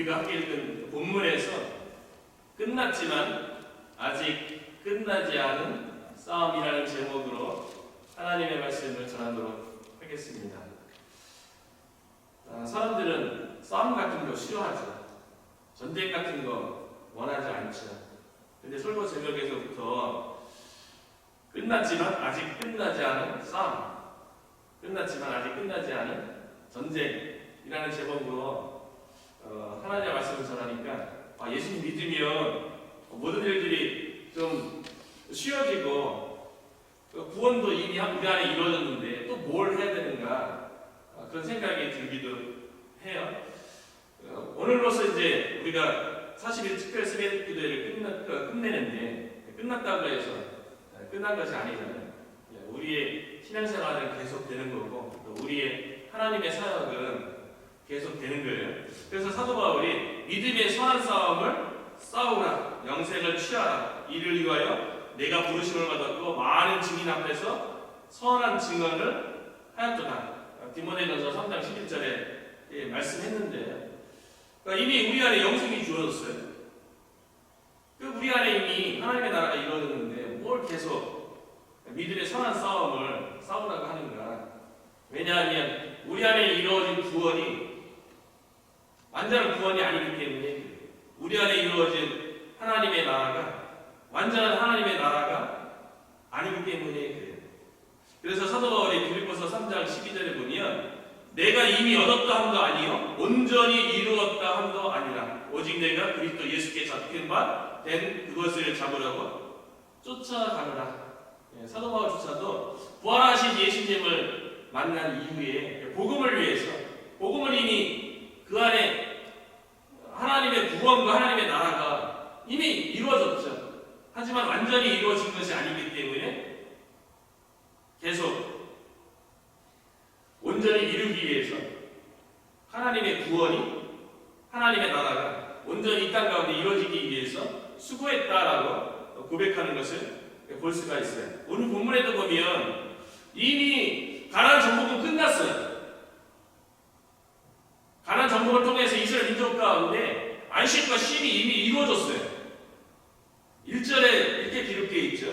우리가 함께 읽은 본문에서 끝났지만 아직 끝나지 않은 싸움이라는 제목으로 하나님의 말씀을 전하도록 하겠습니다. 사람들은 싸움 같은 거 싫어하죠. 전쟁 같은 거 원하지 않죠. 근데 설교 제목에서부터 끝났지만 아직 끝나지 않은 싸움, 끝났지만 아직 끝나지 않은 전쟁이라는 제목으로 하나님의 말씀을 전하니까 예수님 믿으면 모든 일들이 좀 쉬워지고 구원도 이미 우리 안에 이루어졌는데 또 뭘 해야 되는가 그런 생각이 들기도 해요. 오늘로서 이제 우리가 40일 특별 세례 기도회를 끝내는데 끝났다고 해서 끝난 것이 아니잖아요. 우리의 신앙생활은 계속되는 거고 또 우리의 하나님의 사역은 계속되는 거예요. 그래서 사도 바울이 믿음의 선한 싸움을 싸우라, 영생을 취하라, 이를 위하여 내가 부르심을 받았고 많은 증인 앞에서 선한 증언을 하였도다. 디모데전서 3장 11절에 말씀했는데 그러니까 이미 우리 안에 영생이 주어졌어요. 우리 안에 이미 하나님의 나라가 이루어졌는데 뭘 계속 믿음의 선한 싸움을 싸우라고 하는가? 왜냐하면 우리 안에 이루어진 구원이 완전한 구원이 아니기 때문에 우리 안에 이루어진 하나님의 나라가 완전한 하나님의 나라가 아니기 때문에 그래요. 그래서 사도 바울이 빌립보서 3장 12절에 보면 내가 이미 얻었다 함도 아니요 온전히 이루었다 함도 아니라 오직 내가 그리스도 예수께 잡힌 바 된 그것을 잡으려고 쫓아가노라. 사도 바울조차도 부활하신 예수님을 만난 이후에 복음을 위해서 복음을 이미 그 안에 하나님의 구원과 하나님의 나라가 이미 이루어졌죠. 하지만 완전히 이루어진 것이 아니기 때문에 계속 온전히 이루기 위해서 하나님의 구원이 하나님의 나라가 온전히 이 땅 가운데 이루어지기 위해서 수고했다라고 고백하는 것을 볼 수가 있어요. 오늘 본문에도 보면 이미 가나안 정복은 끝났어요. 가나안 정복을 통해서 이스라엘 민족 가운데 안식과 쉼이 이미 이루어졌어요. 1절에 이렇게 기록되어 있죠.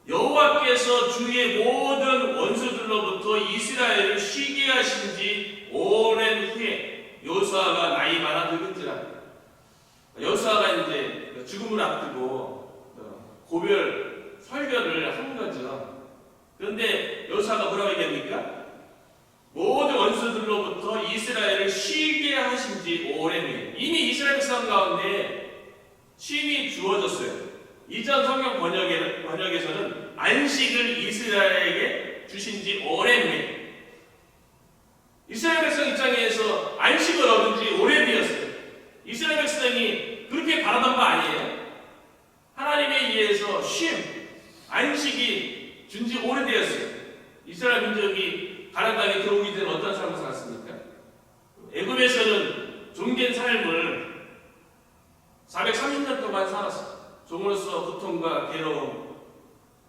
여호와께서 주의 모든 원수들로부터 이스라엘을 쉬게 하신 지 오랜 후에 여호수아가 나이 많아 늙은지라. 여호수아가 이제 죽음을 앞두고 고별 설교를 한 거죠. 그런데 여호수아가 뭐라고 얘기합니까? 모든 원수들로부터 이스라엘을 쉬게 하신 지 오랜 후에 이미 이스라엘 백성 가운데 쉼이 주어졌어요. 이전 성경 번역에서는 안식을 이스라엘에게 주신 지 오랜 후에 이스라엘 백성 입장에서 안식을 얻은 지 오래되었어요. 이스라엘 백성이 그렇게 바라던 바 아니에요. 하나님에 의해서 쉼, 안식이 준 지 오래되었어요. 이스라엘 민족이 가나안 땅에 들어오기 전에 어떤 삶을 살았습니까? 애굽에서는 종된 삶을 430년 동안 살았어요. 종으로서 고통과 괴로움,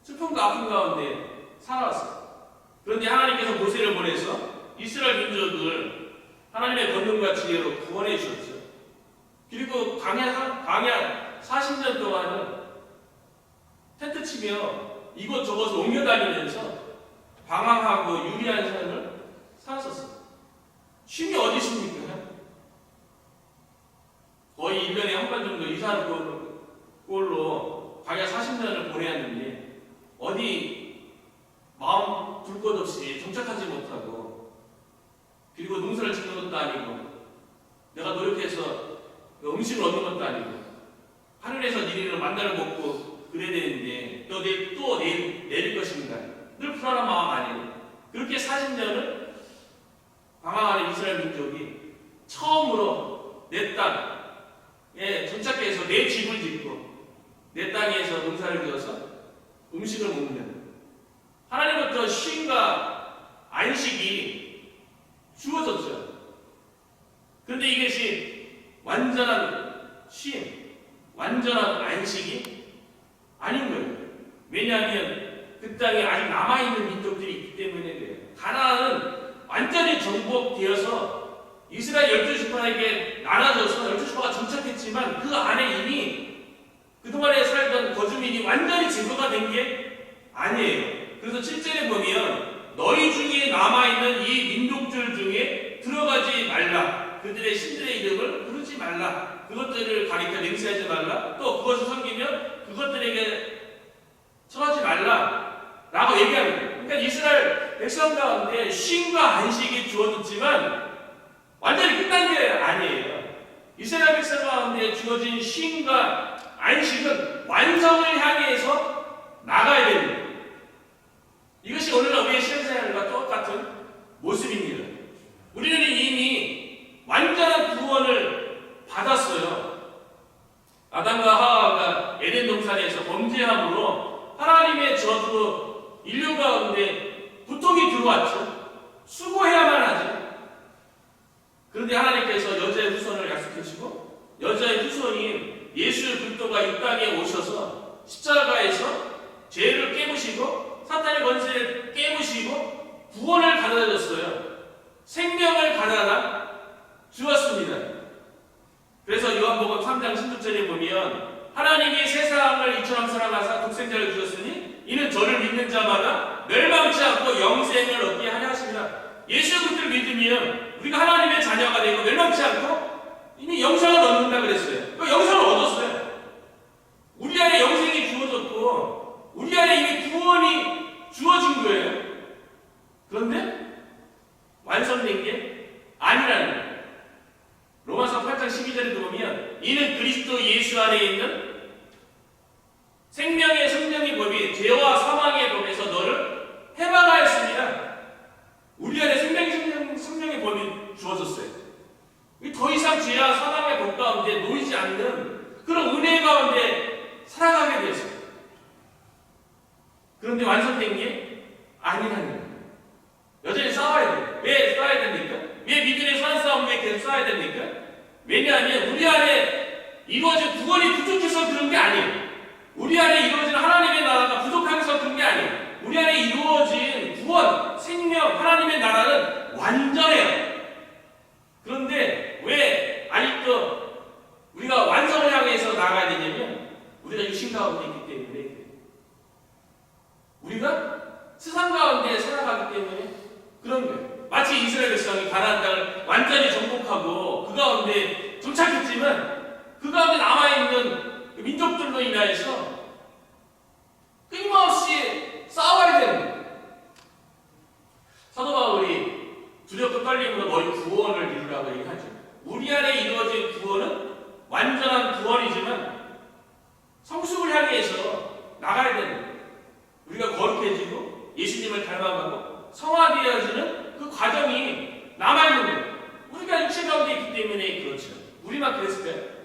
슬픔과 아픔 가운데 살아왔어요. 그런데 하나님께서 모세를 보내서 이스라엘 민족을 하나님의 권능과 지혜로 구원해 주셨죠. 그리고 광야 40년 동안은 텐트 치며 이곳저곳을 옮겨 다니면서 방황하고 유리한 삶을 살았었어요. 쉼이 어디 있습니까? 거의 1년에 한 번 정도 이사하는 꼴로 광야 40년을 보내었는데 어디 마음 둘 것 없이 정착하지 못하고 그리고 농사를 짓는 것도 아니고 내가 노력해서 음식을 얻는 것도 아니고 하늘에서 내리는 만나를 먹고 그래야 되는데 또 내릴 것인가 늘 불안한 마음 아니에요. 그렇게 40년을 방황하는 이스라엘 민족이 처음으로 내 땅에 정착해서 내 집을 짓고 내 땅에서 농사를 지어서 음식을 먹는 하나님부터 쉼과 안식이 주어졌죠. 그런데 이것이 완전한 쉼, 완전한 안식이 아닌 거예요. 왜냐하면 그 땅에 아직 남아있는 민족들이 있기 때문에 그래요. 가나안은 완전히 정복되어서 이스라엘 12지파에게 나눠져서 12지파가 정착했지만 그 안에 이미 그동안에 살던 거주민이 완전히 제거가 된 게 아니에요. 그래서 7절에 보면 너희 중에 남아있는 이 민족들 중에 들어가지 말라. 그들의 신들의 이름을 부르지 말라. 그것들을 가리켜 맹세하지 말라. 또 그것을 섬기면 그것들에게 처하지 말라. 라고 얘기하는 거예요. 그러니까 이스라엘 백성 가운데 쉼과 안식이 주어졌지만 완전히 끝난 게 아니에요. 이스라엘 백성 가운데 주어진 쉼과 안식은 완성을 향해서 나가야 됩니다. 이것이 오늘날 우리의 신앙생활과 똑같은 모습입니다. 우리는 이미 완전한 구원을 받았어요. 아담과 하와가 에덴 동산에서 범죄함으로 하나님의 저주로 인류 가운데 고통이 들어왔죠. 수고해야만 하죠. 그런데 하나님께서 여자의 후손을 약속해 주시고 여자의 후손인 예수 그리스도가 이 땅에 오셔서 십자가에서 죄를 깨부시고 사탄의 권세를 깨부시고 구원을 가져다 줬어요. 생명을 가져다 주었습니다. 그래서 요한복음 3장 16절에 보면 하나님이 세상을 이처럼 사랑하사 독생자를 주셨으니 이는 저를 믿는 자마다 멸망치 않고 영생을 얻게 하려 하십니다. 예수 그리스도를 믿으면 우리가 하나님의 자녀가 되고 멸망치 않고 이미 영생을 얻는다 그랬어요. 그 영생을 얻었어요. 우리 안에 영생이 주어졌고 우리 안에 이미 구원이 주어진 거예요. 그런데 완성된 게 아니라는 거예요. 로마서 8장 12절에 보면 이는 그리스도 예수 안에 있는 생명의 성령의 법이 죄와 사망의 법에서 너를 해방하였습니다. 우리 안에 성령의 법이 주어졌어요. 더 이상 죄와 사망의 법 가운데 놓이지 않는 그런 은혜 가운데 살아가게 되었어요. 그런데 완성된 게 아니라는 거예요. 여전히 싸워야 돼요. 왜 싸워야 됩니까? 왜 믿음의 산 싸움을 왜 계속 싸워야 됩니까? 왜냐하면 우리 안에 이루어진 구원이 부족해서 그런 게 아니에요. 우리 안에 이루어진 하나님의 나라가 부족해서 그런 게 아니에요. 우리 안에 이루어진 구원, 생명, 하나님의 나라는 완전해요. 그런데 왜 아직도 우리가 완성을 향해서 나가야 되냐면 우리가 육신 가운데 있기 때문에 우리가 세상 가운데 살아가기 때문에 그런 거예요. 마치 이스라엘 백성이 가나안 땅을 완전히 정복하고 그 가운데 정착했지만 그 가운데 남아있는 민족들로 인하여서 끊임없이 싸워야 되는 거예요. 사도 바울이 두렵고 떨림으로 너희 구원을 이루라고 얘기하죠. 우리 안에 이루어진 구원은 완전한 구원이지만 성숙을 향해서 나가야 되는 거예요. 우리가 거룩해지고 예수님을 닮아가고 성화되어지는 그 과정이 남아있는 거예요. 우리가 육체 가운데 있기 때문에 그렇죠. 우리만 그랬을까요?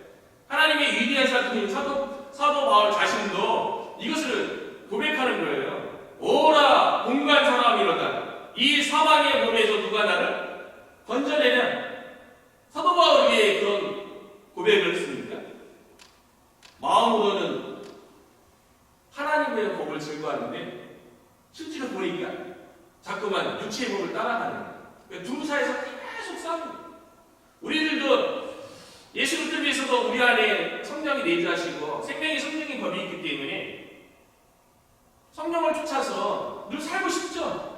하나님의 위대한 사람인 사도 바울 자신도 이것을 고백하는 거예요. 오라 공간 사람이로다. 이 사망의 몸에서 누가 나를 건져내냐? 사도 바울이 왜 그런 고백을 했습니까? 마음으로는 하나님의 법을 즐거워하는데 실제로 보니까 자꾸만 육체의 법을 따라가는 거예요. 그러니까 두 사이에서 계속 싸우는 거예요. 우리들도 예수 그리스도를 위해서도 우리 안에 성령이 내주하시고 생명의 성령의 법이 있기 때문에 성령을 쫓아서 늘 살고 싶죠.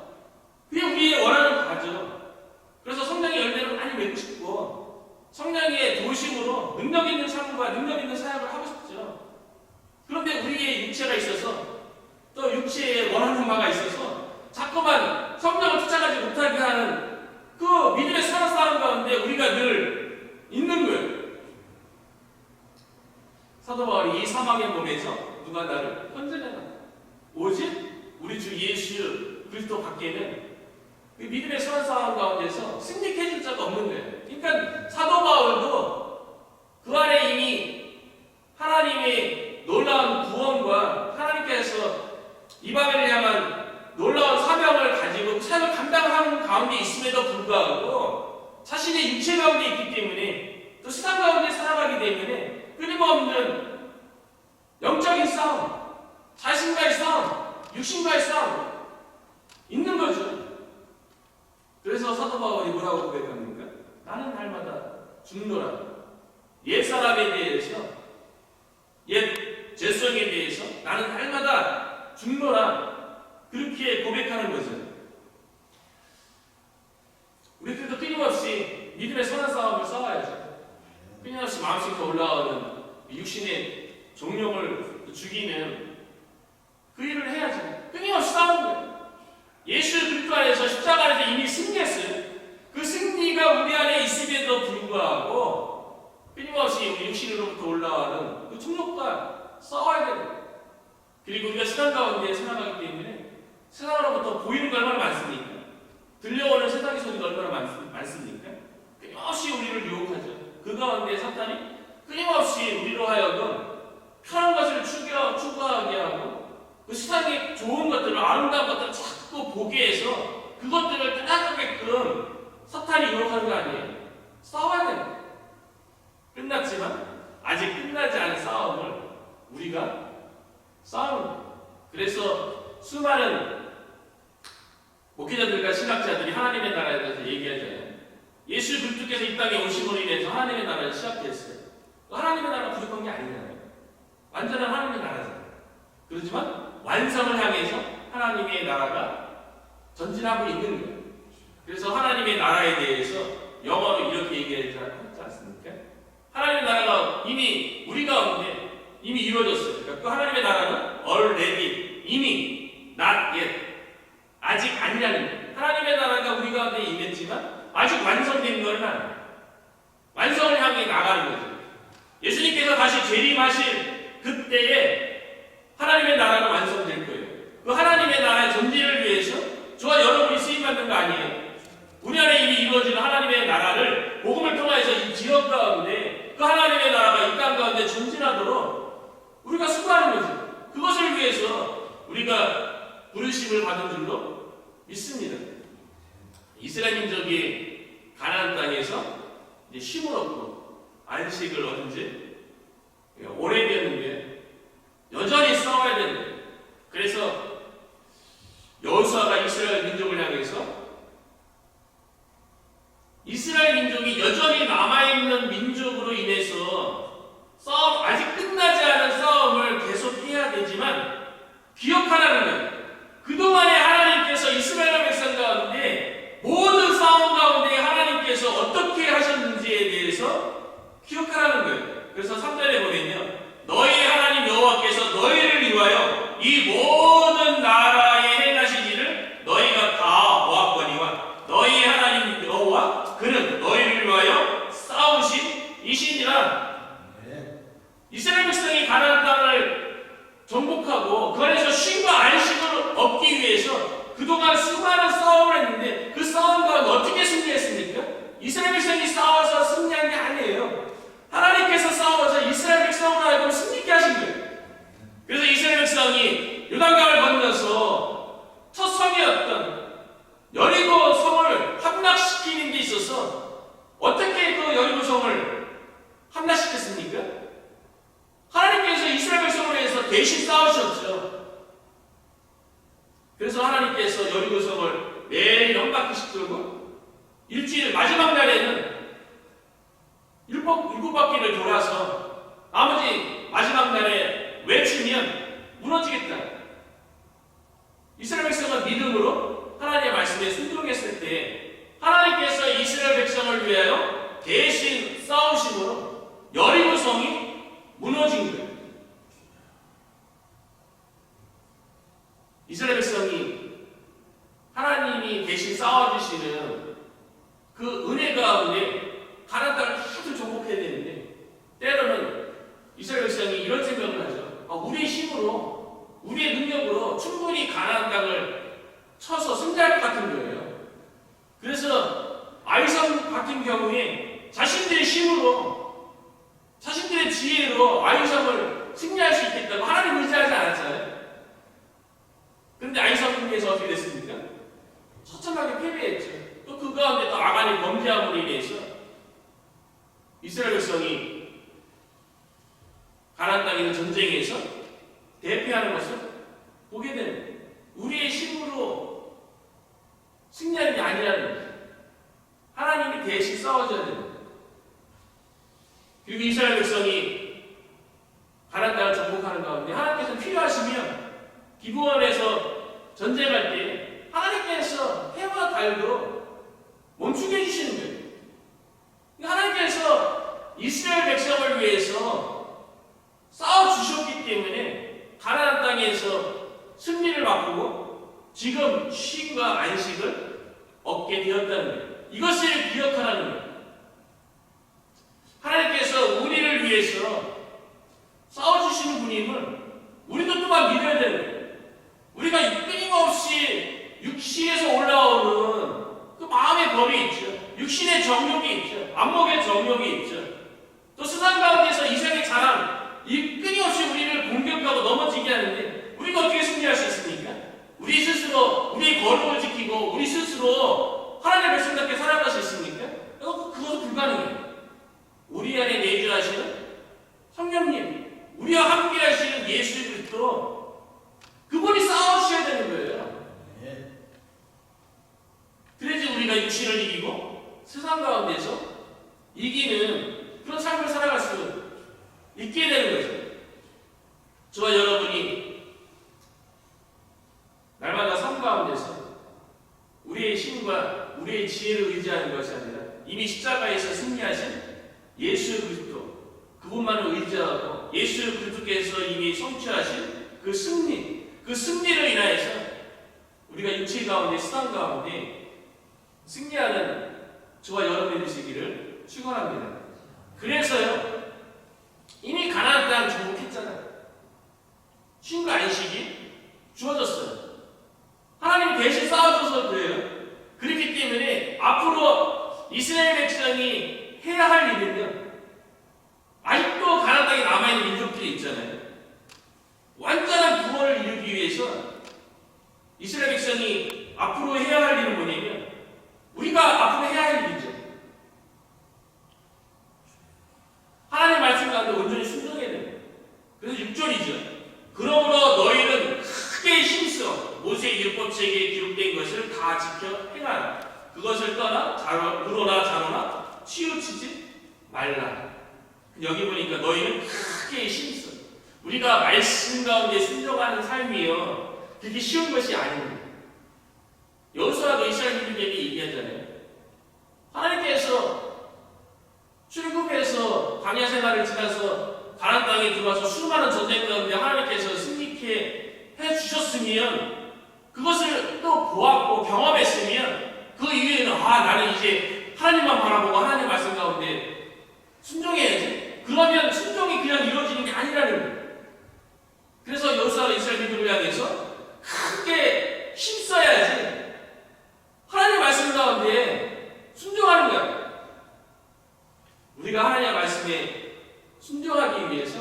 그게 우리의 원하는 바죠. 그래서 성령의 열매를 많이 맺고 싶고 성령의 도심으로 능력 있는 삶과 능력 있는 사역을 하고 싶죠. 그런데 우리의 육체가 있어서 또 육체에 원하는 바가 있어서 자꾸만 성령을 쫓아가지 못하게 하는 그 믿음의 사랑 싸움 가운데 우리가 늘 있는 거예요. 사도 바울이 이 사망의 몸에서 누가 나를 건져내나? 오직 우리 주 예수 그리스도 밖에는 그 믿음의 선한 싸움 가운데서 승리해 줄 자가 없는 거예요. 그러니까 사도 바울도 그 안에 이미 하나님의 놀라운 구원과 하나님께서 이방인을 향한 놀라운 사명을 가지고 사역을 감당하는 가운데 있음에도 불구하고 자신의 육체 가운데 있기 때문에 또 세상 가운데 살아가기 때문에 끊임없는 영적인 싸움, 자신과의 싸움, 육신과의 싸움 있는 거죠. 그래서 사도 바울이 뭐라고 나는 날마다 죽노라. 옛사람에 대해서, 옛 죄성에 대해서 나는 날마다 죽노라. 그렇게 고백하는 거죠. 우리들도 끊임없이 믿음의 선한 싸움을 싸워야죠. 끊임없이 마음속에서 올라오는 육신의 정욕을 죽이는 그 일을 해야죠. 끊임없이 싸우는 거예요. 예수 그리스도 안에서 십자가 안에서 이미 승리했어요. 그 승리가 우리 안에 있음에도 불구하고 끊임없이 우리 육신으로부터 올라오는 그 정욕과 싸워야 돼요. 그리고 우리가 세상 가운데 살아가기 때문에 세상으로부터 보이는 게 얼마나 많습니까? 들려오는 세상의 소리가 얼마나 많습니까? 끊임없이 우리를 유혹하죠. 그 가운데 사탄이 끊임없이 우리로 하여금 편한 것을 추구하게 하고 그 세상의 좋은 것들을, 아름다운 것들을 자꾸 보게 해서 그것들을 따라가게끔 사탄이 유혹하는 거 아니에요. 싸워야 돼요. 끝났지만 아직 끝나지 않은 싸움을 우리가 싸우는 거예요. 그래서 수많은 목회자들과 신학자들이 하나님의 나라에 대해서 얘기하잖아요. 예수 그리스도께서 이 땅에 오심으로 인해서 하나님의 나라를 시작했어요. 하나님의 나라가 부족한 게 아니잖아요. 완전한 하나님의 나라잖아요. 그렇지만 완성을 향해서 하나님의 나라가 전진하고 있는 거예요. 그래서 하나님의 나라에 대해서 영어로 이렇게 얘기하지 않습니까? 하나님의 나라가 이미 우리 가운데 이미 이루어졌어요. 그러니까 그 하나님의 나라는 already, 이미, not yet, 아직 아니라는 거예요. 하나님의 나라가 우리 가운데 임했지만 아직 완성된 건 아니에요. 완성을 향해 나가는 거죠. 예수님께서 다시 재림하실 그때에 하나님의 나라가 완성될 거예요. 그 하나님의 나라의 전진을 위해서 저와 여러분이 쓰임받는 거 아니에요. 우리 안에 이미 이루어지는 하나님의 나라를 복음을 통해서 이 지역 가운데 그 하나님의 나라가 이 땅 가운데 전진하도록 우리가 수고하는 거죠. 그것을 위해서 우리가 부르심을 받은 줄로 믿습니다. 이스라엘 민족이 가나안 땅에서 이제 쉼을 얻고 안식을 얻은 지 오래되었는데 여전히 싸워야 되는 거예요. 그래서 여호수아가 이스라엘 민족을 향해서 이스라엘 민족이 여전히 남아있는 민족으로 인해서 아직 끝나지 않은 싸움을 계속해야 되지만 기억하라는 거예요. 그동안에 하나님께서 이스라엘 백성 가운데 모든 싸움 가운데 하나님께서 어떻게 하셨는지에 대해서 기억하라는 거예요. 그래서 3절에 보면요, 너희 하나님 여호와께서 너희를 위하여 이 모든 나라에 행하신 일을 너희가 다 보았거니와 너희 하나님 여호와 그는 너희를 위하여 싸우신 이시니라. 이스라엘 백성이 가나안 땅을 정복하고 그 안에서 쉼과 안식을 얻기 위해서 그동안 수많은 싸움을 했는데 그 싸움 가운데 어떻게 승리했습니까? 이스라엘 백성이 싸워서 승리한 게 아니에요. 하나님께서 싸워서 이스라엘 백성으로 하여금 승리케 하신 거예요. 그래서 이스라엘 백성이 요단강을 건너서 첫 성이었던 여리고 성을 함락시키는 데 있어서 어떻게 그 여리고 성을 함락시켰습니까? 하나님께서 이스라엘 백성을 위해서 대신 싸우셨죠. 그래서 하나님께서 여리고 성을 매일 한 바퀴씩 돌고 일주일 마지막 날에는 일곱 바퀴를 돌아서 나머지 마지막 날에 외치면 무너지겠다. 이스라엘 백성은 믿음으로 하나님의 말씀에 순종했을 때 하나님께서 이스라엘 백성을 위하여 대신 싸우심으로 여리고 성이 무너진 거예요. 이스라엘 백성이 하나님이 대신 싸워주시는 그 은혜 가운데 가나안 땅을 계속 정복해야 되는데 때로는 이스라엘 백성이 이런 생각을 하죠. 우리의 힘으로, 우리의 능력으로 충분히 가나안 땅을 쳐서 승리할 것 같은 거예요. 그래서 아이성 같은 경우에 자신들의 힘으로, 자신들의 지혜로 아이성을 승리할 수 있겠다고 하나님 의지하지 않았잖아요. 그런데 아이성에서 어떻게 됐습니까? 처참하게 패배했죠. 또 그 가운데 또 아간의 범죄함으로 인해서 이스라엘 백성이 가나안 땅에 있는 전쟁에서 대패하는 것을 보게 되는 거예요. 우리의 힘으로 승리하는 게 아니라는 거예요. 하나님이 대신 싸워줘야 됩니다. 그리고 이스라엘 백성이 가나안 땅을 정복하는 가운데 하나님께서 필요하시면 기브온에서 전쟁할 때 하나님께서 해와 달도 멈추게 해주시는 거예요. 하나님께서 이스라엘 백성을 위해서 싸워주셨기 때문에 가나안 땅에서 승리를 맛보고 지금 쉼과 안식을 얻게 되었다는 거예요. 이것을 기억하라는 거예요. 하나님께서 우리를 위해서 싸워주시는 분임을 우리도 또한 믿어야 되는 거예요. 우리가 끊임없이 육신에서 올라오는 그 마음의 법이 있죠. 육신의 정욕이 있죠. 안목의 정욕이 있죠. 또 세상 가운데서 이생의 자랑, 이 끊임없이 우리를 공격하고 넘어지게 하는데 우리가 어떻게 승리할 수 있습니까? 우리 스스로 우리의 거룩을 지키고 우리 스스로 하나님의 백성답게 살아갈 수 있습니까? 그것은 불가능해요. 우리 안에 내주하시는 성령님, 우리와 함께 하시는 예수 그리스도, 그분이 싸워주셔야 되는 거예요. 그래야지 우리가 육신을 이기고 세상 가운데서 이기는 그런 삶을 살아갈 수 있게 되는 거죠. 저와 여러분이 날마다 삶 가운데서 우리의 힘과 우리의 지혜를 의지하는 것이 아니라 이미 십자가에서 승리하신 예수 그리스도, 그분만을 의지하고 예수 그리스도께서 이미 성취하신 그 승리, 그 승리를 인하여서 우리가 육체 가운데, 세상 가운데 승리하는 저와 여러분이 되시기를 축원합니다. 그래서요, 이미 가나안 땅 정복했잖아요. 쉼과 안식이 주어졌어요. 하나님이 대신 싸워줘서 그래요. 그렇기 때문에 앞으로 이스라엘 백성이 해야 할 일은요, 아직도 가나안 땅에 남아있는 민족들이 있잖아요. 완전한 구원을 이루기 위해서 이스라엘 백성이 앞으로 해야 할 일은 뭐냐면, 우리가 앞으로 해야 할 일이죠. 하나님의 말씀 가운데 온전히 순종해야 됩니다. 그래서 6절이죠. 그러므로 너희는 크게 힘써 모세의 율법책에 기록된 것을 다 지켜 행하라. 그것을 떠나 우로나 자로나 치우치지 말라. 여기 보니까 너희는 크게 힘써. 우리가 말씀 가운데 순종하는 삶이요, 그렇게 쉬운 것이 아닙니다. 여호수아도 이스라엘 민족에게 얘기하잖아요. 하나님께서 출국해서 광야 생활을 지나서 가나안 땅에 들어와서 수많은 전쟁 가운데 하나님께서 승리케 해주셨으면, 그것을 또 보았고 경험했으면 그 이후에는 나는 이제 하나님만 바라보고 하나님 말씀 가운데 순종해야지. 그러면 순종이 그냥 이루어지는 게 아니라는 거예요. 그래서 여호수아가 이스라엘 민족을 향해서 크게 힘써야지 하나님의 말씀 가운데 순종하는 거야. 우리가 하나님의 말씀에 순종하기 위해서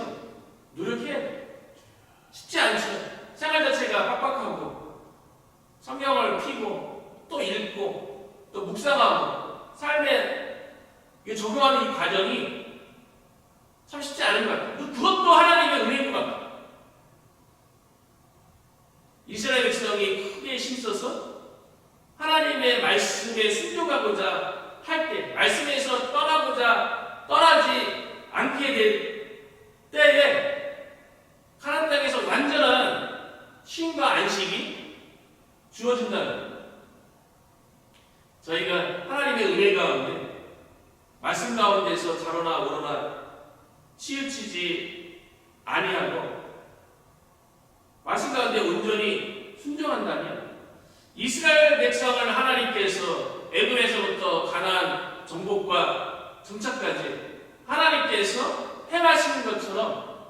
노력해야 돼. 쉽지 않죠. 생활 자체가 빡빡하고 성경을 피고 또 읽고 또 묵상하고 삶에 적용하는 이 과정이 참 쉽지 않은 것 같아요. 그것도 하나님의 은혜인 것 같아요. 이스라엘 백성이 크게 힘써서 하나님의 말씀에 순종하고자 할 때, 말씀에서 떠나지 않게 될 때에 가나안 땅에서 완전한 쉼과 안식이 주어진다는 거예요. 저희가 하나님의 은혜 가운데, 말씀 가운데서 자로나 오로나 치우치지 아니하고 말씀 가운데 온전히 순종한다면, 이스라엘 백성을 하나님께서 애굽에서부터 가나안 정복과 정착까지 하나님께서 행하시는 것처럼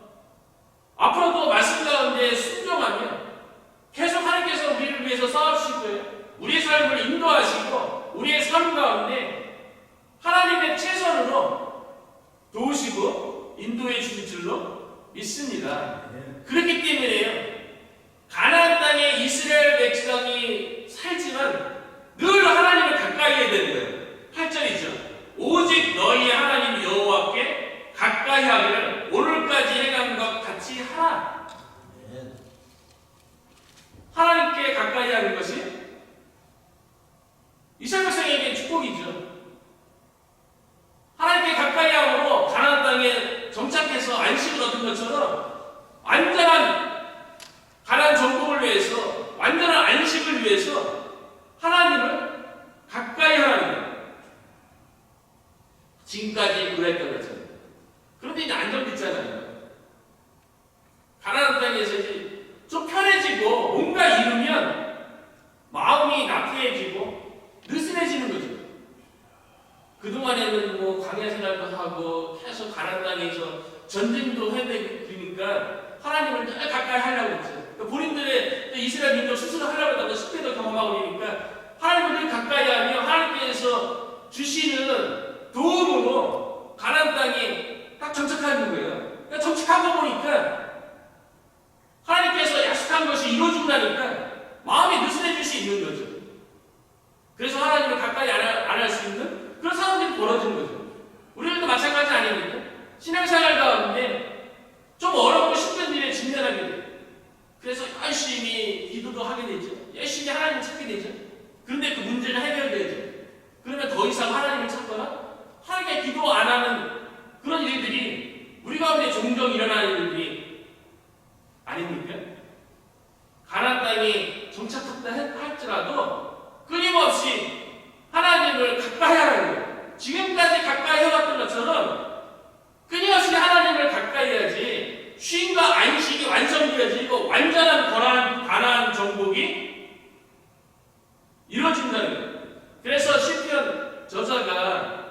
앞으로도 말씀 가운데 순종하면 계속 하나님께서 우리를 위해서 싸워주실 거예요. 우리의 삶을 인도하시고 우리의 삶 가운데 하나님의 최선으로 도우시고 인도해 주실 줄로 믿습니다. 그렇기 때문에요, 가나안 땅에 이스라엘 백성이 살지만 늘 하나님을 가까이 해야 되는 거예요. 8절이죠. 오직 너희 하나님 여호와께 가까이 하기를 오늘까지 해간 것 같이 하라. 하나님께 가까이 하는 것이 이스라엘 백성에게 축복이죠. 것처럼 완전한 가나안 정복을 위해서, 완전한 안식을 위해서 하나님을 가까이 하라는 거예요. 지금까지 그랬던 것처럼. 그런데 이제 안정됐잖아요. 가나안 땅에서 이제 좀 편해지고 뭔가 이루면 마음이 나태해지고 느슨해지는 거죠. 그동안에는 뭐 광야 생활도 하고 계속 가나안 땅에서 전쟁도 해야 되고 그러니까 하나님을 늘 가까이 하려고 했죠. 그러니까 본인들의 이스라엘 민족 스스로 하려고 하다가 실패도 경험하고 그러니까 하나님을 늘 가까이 하며 하나님께서 주시는 도움으로 가나안 땅이 딱 정착하는 거예요. 그러니까 정착하고 보니까 하나님께서 약속한 것이 이루어지고 나니까 마음이 느슨해질 수 있는 거죠. 그래서 하나님을 가까이 안 할 수 있는 그런 상황들이 벌어지는 거죠. 우리들도 마찬가지 아닙니까? 신앙생활 가운데 좀 어렵고 힘든 일에 직면하게 돼요. 그래서 열심히 기도도 하게 되죠. 열심히 하나님을 찾게 되죠. 그런데 그 문제가 해결되죠. 그러면 더 이상 하나님을 찾거나 하나님께 기도 안 하는 그런 일들이 우리 가운데 종종 일어나는 일들이 아닙니까? 가나안 땅이 정착했다 할지라도 끊임없이 하나님을 가까이 하라는 거예요. 지금까지 가까이 해왔던 것처럼 끊임없이 하나님을 가까이 해야지 쉼과 안식이 완성되어지고 완전한 가나안 정복이 이루어진다는 거예요. 그래서 시편 저자가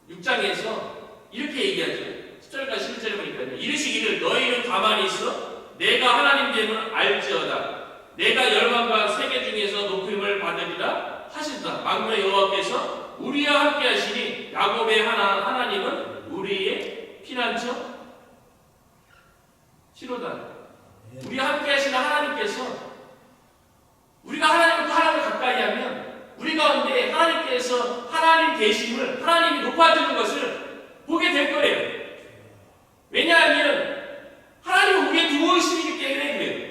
46장에서 이렇게 얘기하죠. 10절과 11절에 보니까요. 이르시기를 너희는 가만히 있어 내가 하나님 됨을 알지어다. 내가 열방과 세계 중에서 높임을 받으리라 하신다. 만군의 여호와께서 우리와 함께 하시니 야곱의 하나님은 우리의 피난처 시로다. 우리와 함께 하시는 하나님께서 우리가 하나님을 가까이 하면 우리 가운데 하나님께서 하나님 되심을 하나님이 높아지는 것을 보게 될 거예요. 왜냐하면 하나님은 우리의 도우심이기 때문에 그래요.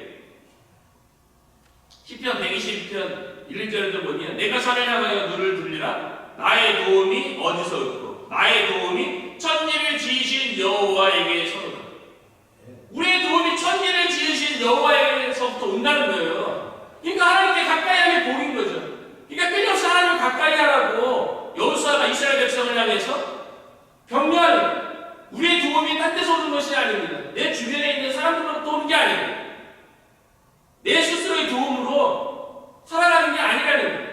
시편 122편 1, 2절에도 보면 내가 산을 향하여 눈을 들리라 나의 도움이 어디서 있고 나의 도움이 천지를 지으신 여호와에게서로다. 우리의 도움이 천지를 지으신 여호와에게서부터 온다는 거예요. 그러니까 하나님께 가까이 하게 복인 거죠. 그러니까 끊임없이 하나님을 가까이 하라고 여호수아가 이스라엘 백성을 향해서 격려하는 우리의 도움이 딴 데서 오는 것이 아닙니다. 내 주변에 있는 사람들로부터 오는 게 아닙니다. 내 스스로의 도움으로 살아가는 게 아니라는 거예요.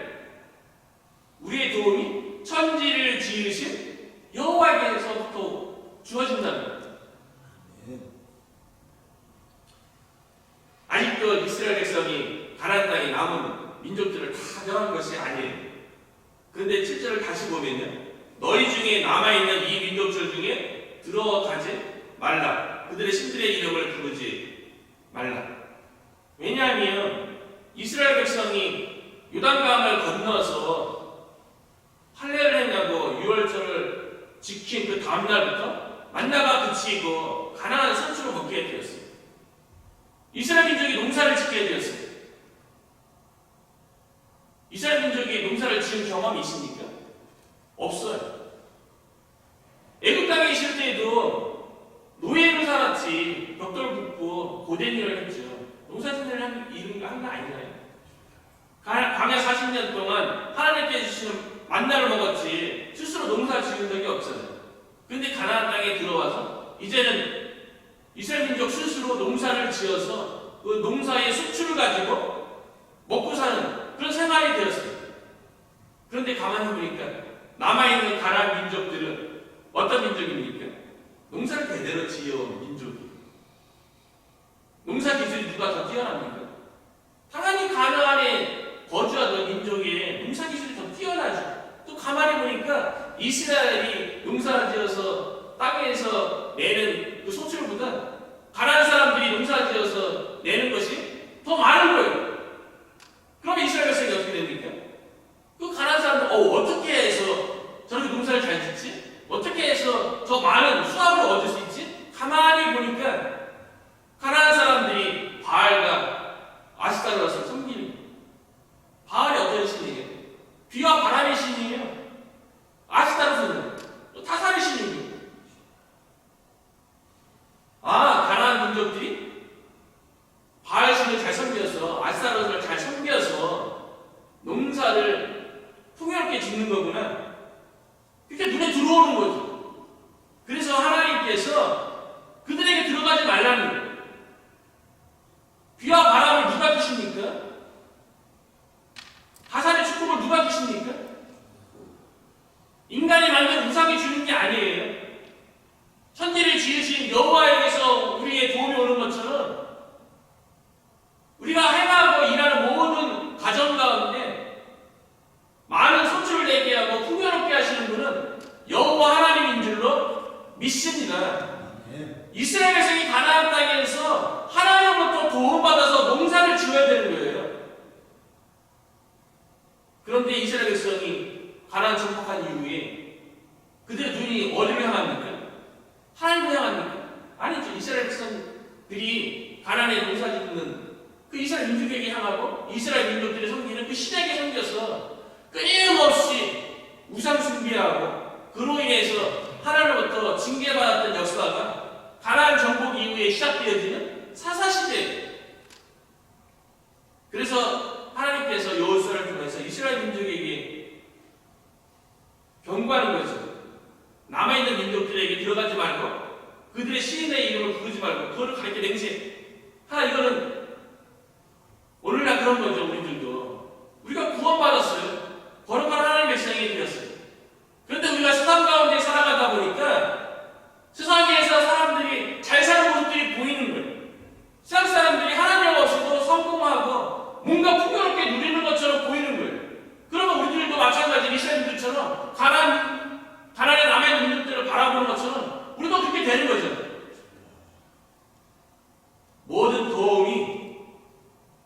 우리의 도움이 천지를 지으신 여호와에게서부터 주어진다는 거예요. 아직도 이스라엘 백성이 가나안 땅에 남은 민족들을 다 멸한 것이 아니에요. 그런데 7절을 다시 보면요. 너희 중에 남아있는 이 민족들 중에 들어가지 말라. 그들의 신들의 이름을 부르지 말라. 왜냐하면 이스라엘 백성이 요단강을 건너서 할례를 했냐고 유월절을 지킨 그 다음날부터 만나가 그치고 가나안 산수로 먹게 되었어요. 이스라엘 민족이 농사를 짓게 되었어요. 이스라엘 민족이 농사를 지은 경험이 있습니까? 없어요. 애굽 땅에 있을 때에도 노예로 살았지 벽돌 굽고 고된 일을 했죠. 농사짓는 일을 한 거 아니잖아요. 광야 40년 동안 하나님께 주시는 만나를 먹었지 스스로 농사 지은 적이 없어요. 그런데 가나안 땅에 들어와서 이제는 이스라엘 민족 스스로 농사를 지어서 그 농사의 수출을 가지고 먹고 사는 그런 생활이 되었어요. 그런데 가만히 보니까 남아있는 가나안 민족들은 어떤 민족입니까? 농사를 대대로 지어온 민족이에요. 농사 기술이 누가 더 뛰어납니까? 당연히 가나안에 거주하던 민족의 농사 기술이 더 뛰어나죠. 또 가만히 보니까 이스라엘이 농사 지어서 땅에서 내는 그 소출보다 가나안 사람들이 농사 지어서 내는 것이 더 많은 거예요. 그러면 이스라엘 백성이 어떻게 됩니까? 그 가나안 사람들 어떻게 해서 저렇게 농사를 잘 짓지? 어떻게 해서 더 많은 수확을 얻을 수 있지? 가만히 보니까 가나안 사람들이 바알과 아스타로를 섬기는 거예요. 바알이 어떤 신이에요? 비와 바람의 신이에요. 아스타로는 또 타산의 신이에요. 풍요롭게 짓는 거구나. 그게 눈에 들어오는 거죠. 그래서 하나님께서 그들에게 들어가지 말라는 거예요. 비와 바람을 누가 주십니까? 하산의 축복을 누가 주십니까? 인간이 만든 우상이 주는 게 아니에요. 천지를 지으신 여호와에게서 우리의 도움이 오는 것처럼 우리가 행하고 일하는 모든 가정 가운데 많은 소출을 내게 하고 풍요롭게 하시는 분은 여호와 하나님인 줄로 믿습니다. 이스라엘 백성이 가나안 땅에서 하나님으로부터 도움받아서 농사를 지어야 되는 거예요. 그런데 이스라엘 백성이 가나안 정복한 이후에 그들의 눈이 어디를 향합니까? 하나님을 향합니까? 아니죠. 이스라엘 백성들이 가나안에 농사 짓는 그 이스라엘 민족에게 향하고 이스라엘 민족들이 섬기는 그 신에게 섬겨서 끊임없이 우상 숭배하고 그로 인해서 하나님으로부터 징계받았던 역사가 가나안 정복 이후에 시작되어지는 사사시대예요. 그래서 하나님께서 여호수아를 통해서 이스라엘 민족에게 경고하는 거죠. 남아있는 민족들에게 들어가지 말고 그들의 시인의 이름을 부르지 말고 그거를 가르쳐 맹세. 이거는 오늘날 그런 거죠. 우리들도 우리가 구원받았어요. 거룩한 하나님의 백성이 되었어요. 그런데 우리가 세상 가운데 살아가다 보니까 세상에서 사람들이 잘 사는 모습들이 보이는 거예요. 세상 사람들이 하나님 없이도 성공하고 뭔가 풍요롭게 누리는 것처럼 보이는 거예요. 그러면 우리들도 마찬가지 이스라엘들처럼 가나안에 남아있는 민족들을 바라보는 것처럼 우리도 그렇게 되는 거죠. 모든 도움이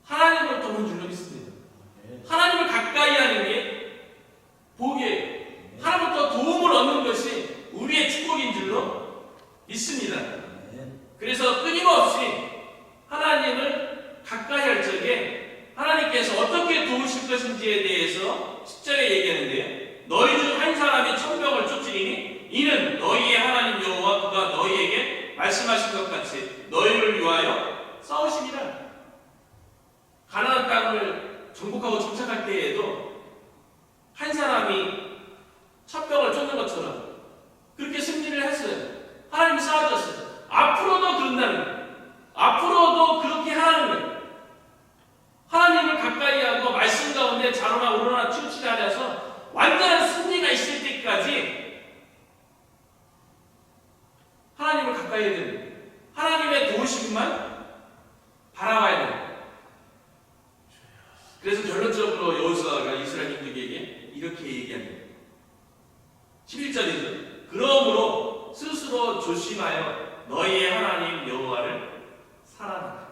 하나님으로부터 온 줄로 믿습니다. 하나님을 가까이 하는 게 복이에요. 하나님부터 도움을 얻는 것이 우리의 축복인 줄로 믿습니다. 그래서 끊임없이 하나님을 가까이 할 적에 하나님께서 어떻게 도우실 것인지에 대해서 10절에 얘기하는데요. 너희 중 한 사람이 천병을 쫓으리니 이는 너희의 하나님 여호와 그가 너희에게 말씀하신 것 같이 너희를 위하여 싸우시리라. 가나안 땅을 정복하고 정착할 때에도 한 사람이 천병을 쫓는 것처럼 그렇게 승리를 했어요. 하나님이 싸워줬어요. 앞으로도 그런다는 거예요. 앞으로도 그렇게 하라는 거예요. 하나님을 가까이 하고 말씀 가운데 자로나 오로나 치우치지 않아서 완전한 승리가 있을 때까지 하나님을 가까이 해야 됩니다. 하나님의 도우심만 바라봐야 됩니다. 그래서 결론적으로 여호수아가 이스라엘 민족에게 이렇게 얘기합니다. 11절이죠. 그러므로 스스로 조심하여 너희의 하나님 여호와를 사랑하라.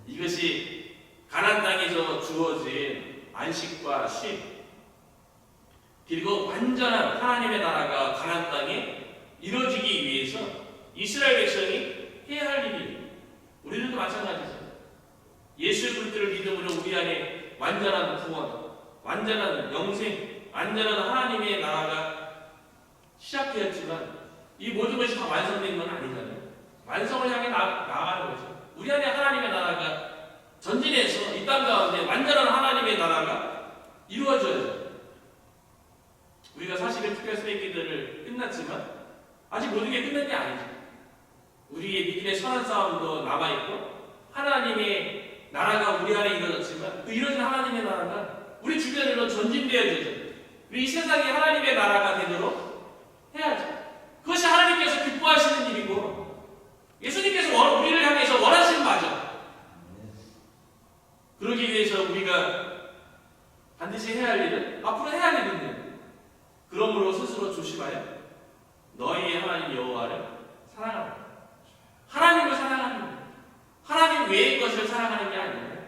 이것이 가나안 땅에서 주어진 안식과 쉼, 그리고 완전한 하나님의 나라가 가나안 땅에 이루어지기 위해서 이스라엘 백성이 해야 할 일이에요. 우리들도 마찬가지죠. 예수 그리스도를 믿음으로 우리 안에 완전한 구원, 완전한 영생, 완전한 하나님의 나라가 시작되었지만 이 모든 것이 다 완성된 건 아니잖아요. 완성을 향해 나아가는 거죠. 우리 안에 하나님의 나라가 전진해서 이 땅 가운데 완전한 하나님의 나라가 이루어져야죠. 우리가 사실은 특별 수레기들을 끝났지만 아직 모든 게 끝난 게 아니죠. 우리의 믿음의 선한 싸움도 남아있고 하나님의 나라가 우리 안에 이루어졌지만 그 이루어진 하나님의 나라가 우리 주변으로 전진되어야죠. 우리 이 세상이 하나님의 나라가 되도록 해야죠. 그것이 하나님께서 기뻐하시는 일이고 예수님께서 우리를 향해서 원하시는 바죠. 그러기 위해서 우리가 반드시 해야 할 일은 앞으로 해야 할 일은요. 그러므로 스스로 조심하여 너희의 하나님 여호와를 사랑하라. 하나님을 사랑하는 거예요. 하나님 외의 것을 사랑하는 게 아니에요.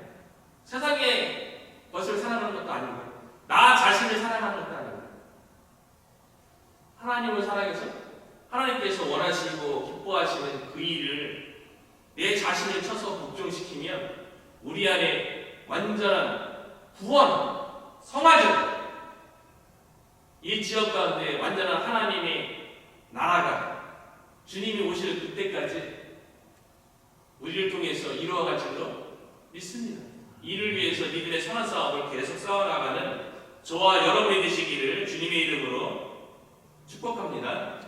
세상의 것을 사랑하는 것도 아니고 나 자신을 사랑하는 것도 아니고 하나님을 사랑해서 하나님께서 원하시고 기뻐하시는 그 일을 내 자신을 쳐서 복종시키면 우리 안에 완전한 구원, 성화적 이 지역 가운데 완전한 하나님의 나라가 주님이 오실 그때까지 우리를 통해서 이루어갈 줄로 믿습니다. 이를 위해서 믿음의 선한 싸움을 계속 싸워나가는 저와 여러분이 되시기를 주님의 이름으로 축복합니다.